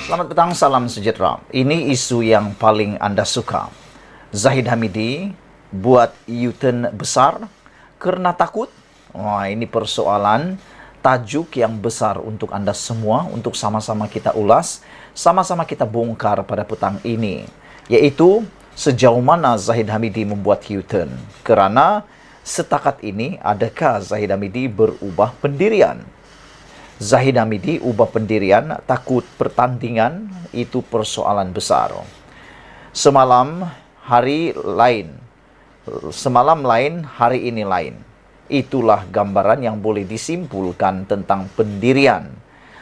Selamat petang, salam sejahtera. Ini isu yang paling Anda suka. Zahid Hamidi buat U-turn besar karena takut. Wah, ini persoalan tajuk yang besar untuk Anda semua, untuk sama-sama kita ulas, sama-sama kita bongkar pada petang ini. Yaitu, sejauh mana Zahid Hamidi membuat U-turn. Kerana setakat ini, adakah Zahid Hamidi berubah pendirian? Zahid Hamidi ubah pendirian, takut pertandingan, itu persoalan besar. Semalam lain, hari ini lain. Itulah gambaran yang boleh disimpulkan tentang pendirian.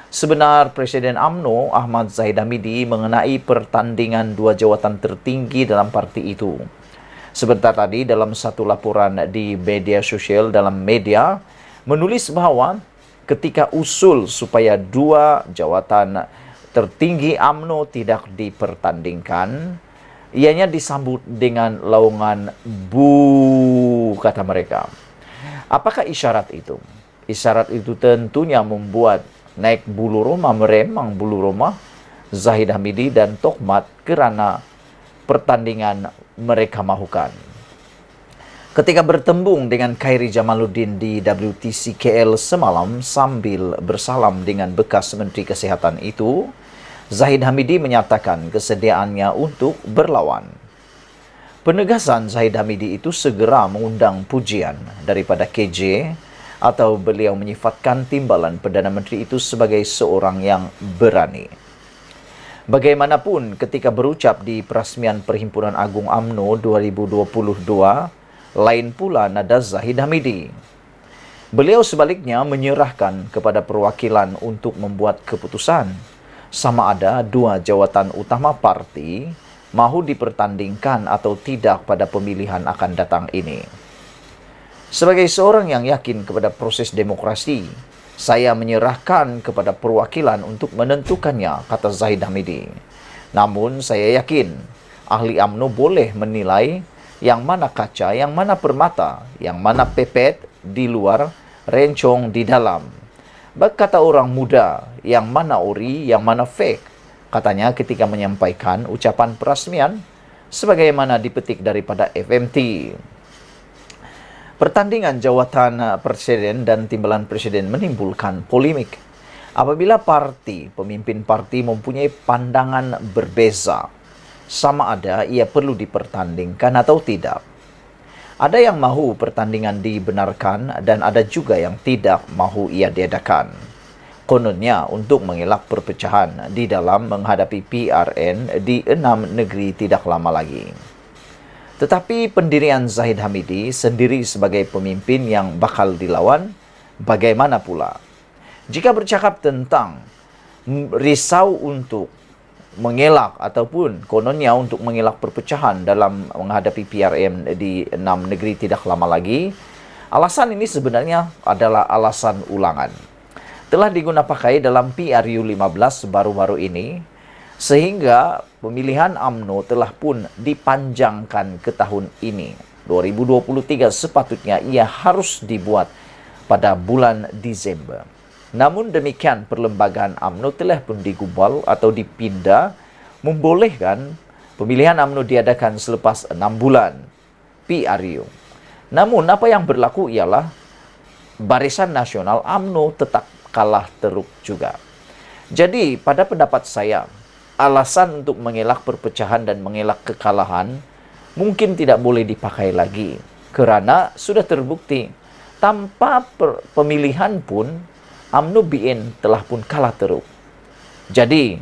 Sebenar Presiden UMNO Ahmad Zahid Hamidi mengenai pertandingan dua jawatan tertinggi dalam parti itu. Sebentar tadi dalam satu laporan di media sosial dalam media menulis bahawa ketika usul supaya dua jawatan tertinggi UMNO tidak dipertandingkan, ianya disambut dengan laungan "bu", kata mereka. Apakah isyarat itu? Isyarat itu tentunya membuat naik bulu roma, meremang bulu roma Zahid Hamidi dan Tokhmat kerana pertandingan mereka mahukan. Ketika bertembung dengan Khairi Jamaluddin di WTC KL semalam sambil bersalam dengan bekas Menteri Kesihatan itu, Zahid Hamidi menyatakan kesediaannya untuk berlawan. Penegasan Zahid Hamidi itu segera mengundang pujian daripada KJ atau beliau menyifatkan timbalan Perdana Menteri itu sebagai seorang yang berani. Bagaimanapun ketika berucap di Perasmian Perhimpunan Agung UMNO 2022, lain pula nada Zahid Hamidi. Beliau sebaliknya menyerahkan kepada perwakilan untuk membuat keputusan sama ada dua jawatan utama parti mahu dipertandingkan atau tidak pada pemilihan akan datang ini. Sebagai seorang yang yakin kepada proses demokrasi, saya menyerahkan kepada perwakilan untuk menentukannya, kata Zahid Hamidi. Namun saya yakin ahli UMNO boleh menilai yang mana kaca, yang mana permata, yang mana pepet di luar, rencong di dalam. Berkata orang muda, yang mana ori, yang mana fake, katanya ketika menyampaikan ucapan perasmian sebagaimana dipetik daripada FMT. Pertandingan jawatan presiden dan timbalan presiden menimbulkan polemik. Apabila pemimpin parti mempunyai pandangan berbeza, sama ada ia perlu dipertandingkan atau tidak. Ada yang mahu pertandingan dibenarkan dan ada juga yang tidak mahu ia diadakan. Kononnya untuk mengelak perpecahan di dalam menghadapi PRN di 6 negeri tidak lama lagi. Tetapi pendirian Zahid Hamidi sendiri sebagai pemimpin yang bakal dilawan, bagaimana pula? Jika bercakap tentang risau untuk mengelak ataupun kononnya untuk mengelak perpecahan dalam menghadapi PRM di 6 negeri tidak lama lagi, alasan ini sebenarnya adalah alasan ulangan. Telah digunapakai dalam PRU 15 baru-baru ini, sehingga pemilihan UMNO telah pun dipanjangkan ke tahun ini. 2023 sepatutnya ia harus dibuat pada bulan Disember. Namun demikian, perlembagaan UMNO telah pun digubal atau dipindah membolehkan pemilihan UMNO diadakan selepas 6 bulan PRU. Namun apa yang berlaku ialah Barisan Nasional UMNO tetap kalah teruk juga. Jadi pada pendapat saya, alasan untuk mengelak perpecahan dan mengelak kekalahan mungkin tidak boleh dipakai lagi. Kerana sudah terbukti tanpa pemilihan pun UMNO BN telah pun kalah teruk. Jadi,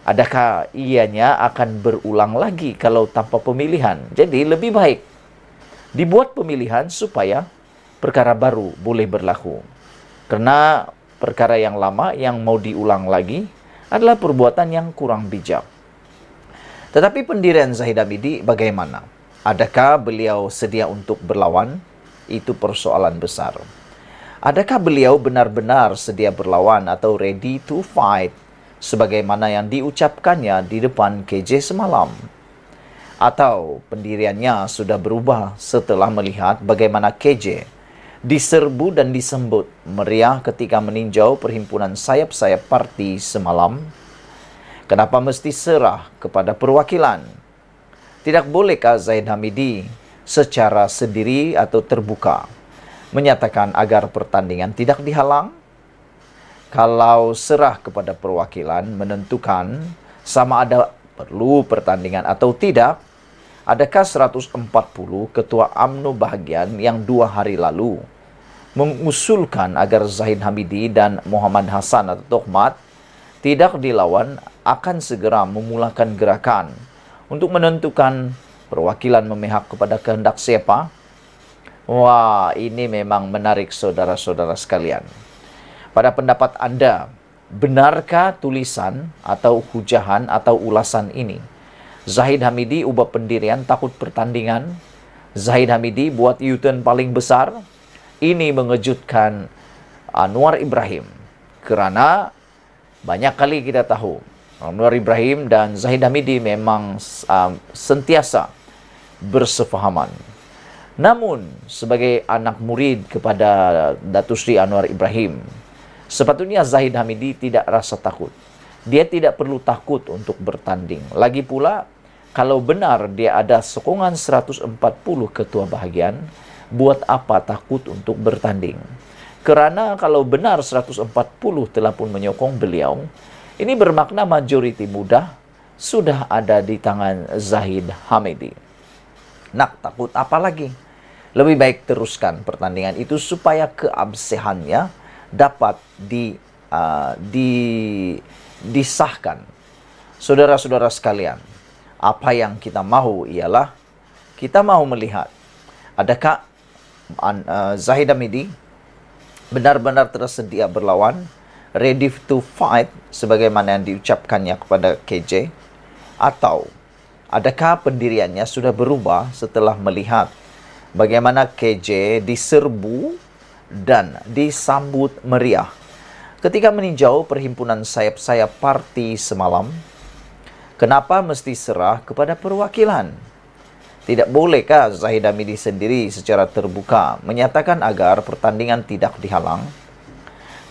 adakah ianya akan berulang lagi kalau tanpa pemilihan? Jadi, lebih baik dibuat pemilihan supaya perkara baru boleh berlaku. Kerana perkara yang lama yang mau diulang lagi adalah perbuatan yang kurang bijak. Tetapi pendirian Zahid Hamidi bagaimana? Adakah beliau sedia untuk berlawan? Itu persoalan besar. Adakah beliau benar-benar sedia berlawan atau ready to fight sebagaimana yang diucapkannya di depan KJ semalam? Atau pendiriannya sudah berubah setelah melihat bagaimana KJ diserbu dan disambut meriah ketika meninjau perhimpunan sayap-sayap parti semalam? Kenapa mesti serah kepada perwakilan? Tidak bolehkah Zahid Hamidi secara sendiri atau terbuka menyatakan agar pertandingan tidak dihalang? Kalau serah kepada perwakilan menentukan sama ada perlu pertandingan atau tidak, adakah 140 ketua UMNO bahagian yang 2 hari lalu mengusulkan agar Zahid Hamidi dan Muhammad Hassan atau Tohmat tidak dilawan akan segera memulakan gerakan untuk menentukan perwakilan memihak kepada kehendak siapa? Wah, ini memang menarik saudara-saudara sekalian. Pada pendapat Anda, benarkah tulisan atau hujahan atau ulasan ini? Zahid Hamidi ubah pendirian takut pertandingan. Zahid Hamidi buat U-turn paling besar. Ini mengejutkan Anwar Ibrahim. Kerana banyak kali kita tahu Anwar Ibrahim dan Zahid Hamidi memang sentiasa bersefahaman. Namun, sebagai anak murid kepada Datuk Seri Anwar Ibrahim, sepatutnya Zahid Hamidi tidak rasa takut. Dia tidak perlu takut untuk bertanding. Lagi pula, kalau benar dia ada sokongan 140 ketua bahagian, buat apa takut untuk bertanding? Kerana kalau benar 140 telah pun menyokong beliau, ini bermakna majoriti mudah sudah ada di tangan Zahid Hamidi. Nak takut apa lagi? Lebih baik teruskan pertandingan itu supaya keabsahannya dapat disahkan. Saudara-saudara sekalian, apa yang kita mahu ialah kita mahu melihat adakah Zahid Hamidi benar-benar tersedia berlawan, ready to fight sebagaimana yang diucapkannya kepada KJ, atau adakah pendiriannya sudah berubah setelah melihat bagaimana KJ diserbu dan disambut meriah ketika meninjau perhimpunan sayap-sayap parti semalam? Kenapa mesti serah kepada perwakilan? Tidak bolehkah Zahid Hamidi sendiri secara terbuka menyatakan agar pertandingan tidak dihalang?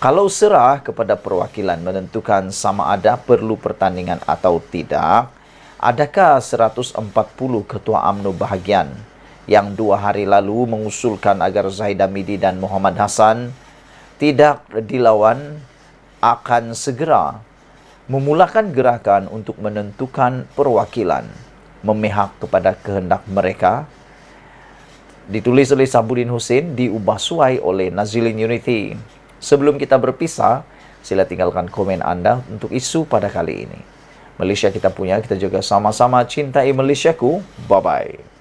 Kalau serah kepada perwakilan menentukan sama ada perlu pertandingan atau tidak, adakah 140 ketua UMNO bahagian yang 2 hari lalu mengusulkan agar Zahid Hamidi dan Muhammad Hassan tidak dilawan akan segera memulakan gerakan untuk menentukan perwakilan memihak kepada kehendak mereka? Ditulis oleh Sabudin Hussein, diubah suai oleh Nazilin Unity. Sebelum kita berpisah, sila tinggalkan komen anda untuk isu pada kali ini. Malaysia kita punya, kita juga sama-sama cintai Malaysiaku. Bye-bye.